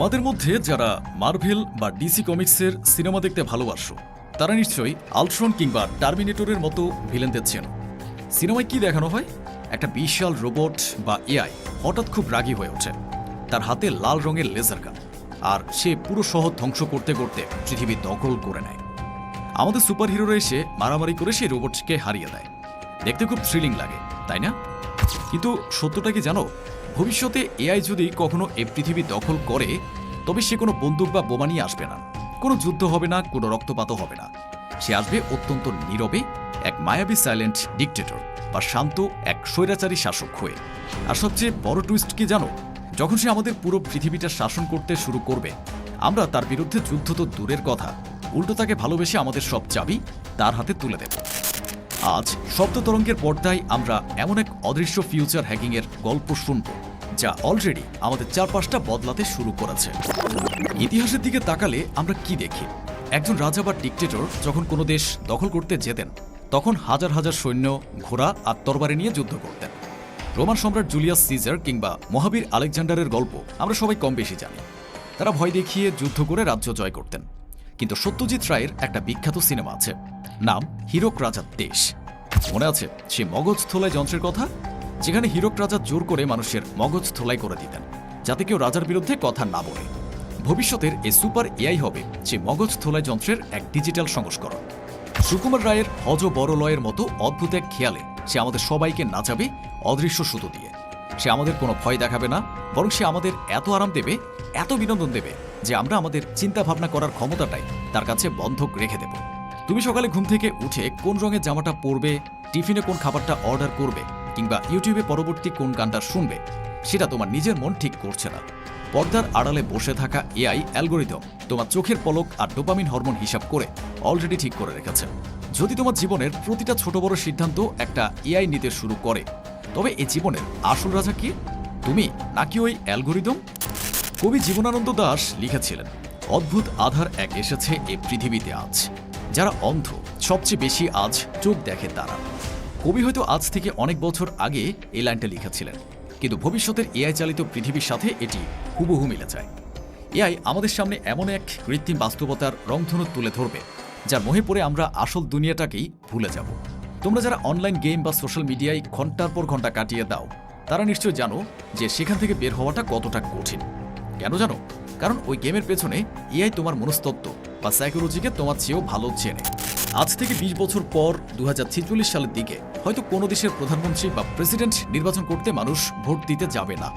তোমাদের মধ্যে যারা মার্ভেল বা ডিসি কমিক্সের সিনেমা দেখতে ভালোবাসো তারা নিশ্চয়ই আল্ট্রন কিংবা টার্মিনেটরের মতো ভিলেনদের চেনো। সিনেমায় কি দেখানো হয়? একটা বিশাল রোবট বা এআই হঠাৎ খুব রাগী হয়ে ওঠে, তার হাতে লাল রঙের লেজার গান, আর সে পুরো শহর ধ্বংস করতে করতে পৃথিবী দখল করে নেয়। আমাদের সুপার হিরোরা এসে মারামারি করে সেই রোবটকে হারিয়ে দেয়। দেখতে খুব থ্রিলিং লাগে, তাই না? কিন্তু সত্যটা কি জানো? ভবিষ্যতে এআই যদি কখনো এই পৃথিবী দখল করে, তবে সে কোনো বন্দুক বা বোমা নিয়ে আসবে না, কোনো যুদ্ধ হবে না, কোনো রক্তপাতও হবে না। সে আসবে অত্যন্ত নীরবে, এক মায়াবী সাইলেন্ট ডিকটেটর বা শান্ত এক স্বৈরাচারী শাসক হয়ে। আর সবচেয়ে বড় টুইস্ট কি জানো? যখন সে আমাদের পুরো পৃথিবীটা শাসন করতে শুরু করবে, আমরা তার বিরুদ্ধে যুদ্ধ তো দূরের কথা, উল্টো তাকে ভালোবেসে আমাদের সব চাবি তার হাতে তুলে দেব। আজ শব্দ তরঙ্গের পর্দায় আমরা এমন এক অদৃশ্য ফিউচার হ্যাকিংয়ের গল্প শুনব, যা অলরেডি আমাদের চারপাশটা বদলাতে শুরু করেছে। ইতিহাসের দিকে তাকালে আমরা কি দেখি? একজন রাজা বা ডিকটেটর যখন কোনো দেশ দখল করতে যেতেন, তখন হাজার হাজার সৈন্য, ঘোড়া আর তরবারি নিয়ে যুদ্ধ করতেন। রোমান সম্রাট জুলিয়াস সিজার কিংবা মহাবীর আলেকজান্ডারের গল্প আমরা সবাই কম বেশি জানি। তারা ভয় দেখিয়ে যুদ্ধ করে রাজ্য জয় করতেন। কিন্তু সত্যজিৎ রায়ের একটা বিখ্যাত সিনেমা আছে, নাম হীরক রাজার দেশ। মনে আছে সে মগজ থোলাই যন্ত্রের কথা, যেখানে হীরক রাজা জোর করে মানুষের মগজ থোলাই করে দিতেন, যাতে কেউ রাজার বিরুদ্ধে কথা না বলে। ভবিষ্যতের এই সুপার এআই হবে সে মগজ থোলাই যন্ত্রের এক ডিজিটাল সংস্করণ। সুকুমার রায়ের হজ বড়লয়ের মতো অদ্ভুত এক খেয়ালে সে আমাদের সবাইকে নাচাবে অদৃশ্য সুতো দিয়ে। সে আমাদের কোনো ভয় দেখাবে না, বরং সে আমাদের এত আরাম দেবে, এত বিনোদন দেবে, যে আমরা আমাদের চিন্তা ভাবনা করার ক্ষমতাটাই তার কাছে বন্ধক রেখে দেব। তুমি সকালে ঘুম থেকে উঠে কোন রঙের জামাটা পরবে, টিফিনে কোন খাবারটা অর্ডার করবে, কিংবা ইউটিউবে পরবর্তী কোন গানটা শুনবে, সেটা তোমার নিজের মন ঠিক করছে না। পর্দার আড়ালে বসে থাকা এআই অ্যালগোরিদম তোমার চোখের পলক আর ডোপামিন হরমোন হিসাব করে অলরেডি ঠিক করে রেখেছে। যদি তোমার জীবনের প্রতিটা ছোট বড় সিদ্ধান্ত একটা এআই নিতে শুরু করে, তবে এই জীবনের আসল রাজা কি, তুমি নাকি ওই অ্যালগোরিদম? কবি জীবনানন্দ দাশ লিখেছিলেন, অদ্ভুত আধার এক এসেছে এ পৃথিবীতে আজ, যারা অন্ধ সবচেয়ে বেশি আজ চোখ দেখে তারা। কবি হয়তো আজ থেকে অনেক বছর আগে এই লাইনটা লিখেছিলেন, কিন্তু ভবিষ্যতের এআই চালিত পৃথিবীর সাথে এটি হুবহু মিলে যায়। এআই আমাদের সামনে এমন এক কৃত্রিম বাস্তবতার রংধনু তুলে ধরবে, যার মোহে পড়ে আমরা আসল দুনিয়াটাকেই ভুলে যাব। তোমরা যারা অনলাইন গেম বা সোশ্যাল মিডিয়ায় ঘন্টার পর ঘন্টা কাটিয়ে দাও, তারা নিশ্চয়ই জানো যে সেখান থেকে বের হওয়াটা কতটা কঠিন। কেন জানো? কারণ ওই গেমের পেছনে এআই তোমার মনস্তত্ত্ব বা সাইকোলজিকে তোমার চেয়েও ভালো চেনে। আজ থেকে 20 বছর পর 2046 সালের দিকে হয়তো কোনো দেশের প্রধানমন্ত্রী বা প্রেসিডেন্ট নির্বাচন করতে মানুষ ভোট দিতে যাবে না।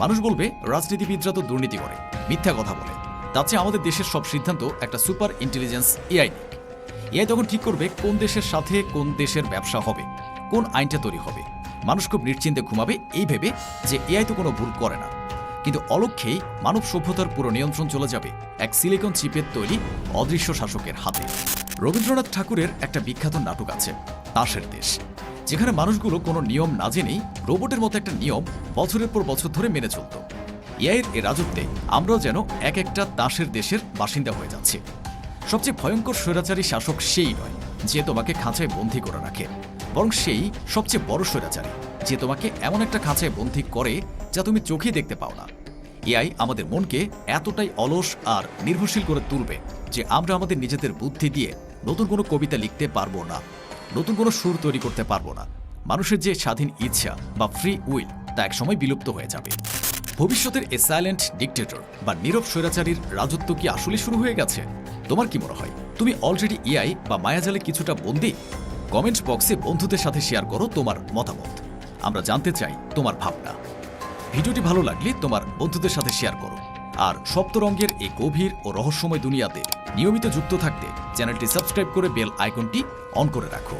মানুষ বলবে রাজনীতিবিদরা তো দুর্নীতি করে, মিথ্যা কথা বলে, তার চেয়ে আমাদের দেশের সব সিদ্ধান্ত একটা সুপার ইন্টেলিজেন্স এআই নিক। এআই তখন ঠিক করবে কোন দেশের সাথে কোন দেশের ব্যবসা হবে, কোন আইনটা তৈরি হবে। মানুষ খুব নিশ্চিন্তে ঘুমাবে এই ভেবে যে এআই তো কোনো ভুল করে না। কিন্তু অলক্ষ্যেই মানব সভ্যতার পুরো নিয়ন্ত্রণ চলে যাবে এক সিলিকন চিপের তৈরি অদৃশ্য শাসকের হাতে। রবীন্দ্রনাথ ঠাকুরের একটা বিখ্যাত নাটক আছে, তাসের দেশ, যেখানে মানুষগুলো কোনো নিয়ম না জেনেই রোবটের মতো একটা নিয়ম বছরের পর বছর ধরে মেনে চলত। এআইয়ের এ রাজত্বে আমরাও যেন এক একটা তাসের দেশের বাসিন্দা হয়ে যাচ্ছি। সবচেয়ে ভয়ঙ্কর স্বৈরাচারী শাসক সেই নয় যে তোমাকে খাঁচায় বন্দী করে রাখে, বরং সেই সবচেয়ে বড় স্বৈরাচারী যে তোমাকে এমন একটা খাঁচায় বন্দী করে যা তুমি চোখেই দেখতে পাও না। এআই আমাদের মনকে এতটাই অলস আর নির্ভরশীল করে তুলবে যে আমরা আমাদের নিজেদের বুদ্ধি দিয়ে নতুন কোনো কবিতা লিখতে পারবো না, নতুন কোনো সুর তৈরি করতে পারবো না। মানুষের যে স্বাধীন ইচ্ছা বা ফ্রি উইল, তা একসময় বিলুপ্ত হয়ে যাবে। ভবিষ্যতের এ সাইলেন্ট ডিকটেটর বা নীরব স্বৈরাচারীর রাজত্ব কি আসলে শুরু হয়ে গেছে? তোমার কি মনে হয়? তুমি অলরেডি এআই বা মায়াজালে কিছুটা বন্দী? কমেন্ট বক্সে বন্ধুদের সাথে শেয়ার করো তোমার মতামত, আমরা জানতে চাই তোমার ভাবনা। ভিডিওটি ভালো লাগলে তোমার বন্ধুদের সাথে শেয়ার করো, আর সপ্তরঙ্গের এই গভীর ও রহস্যময় দুনিয়াতে নিয়মিত যুক্ত থাকতে চ্যানেলটি সাবস্ক্রাইব করে বেল আইকনটি অন করে রাখো।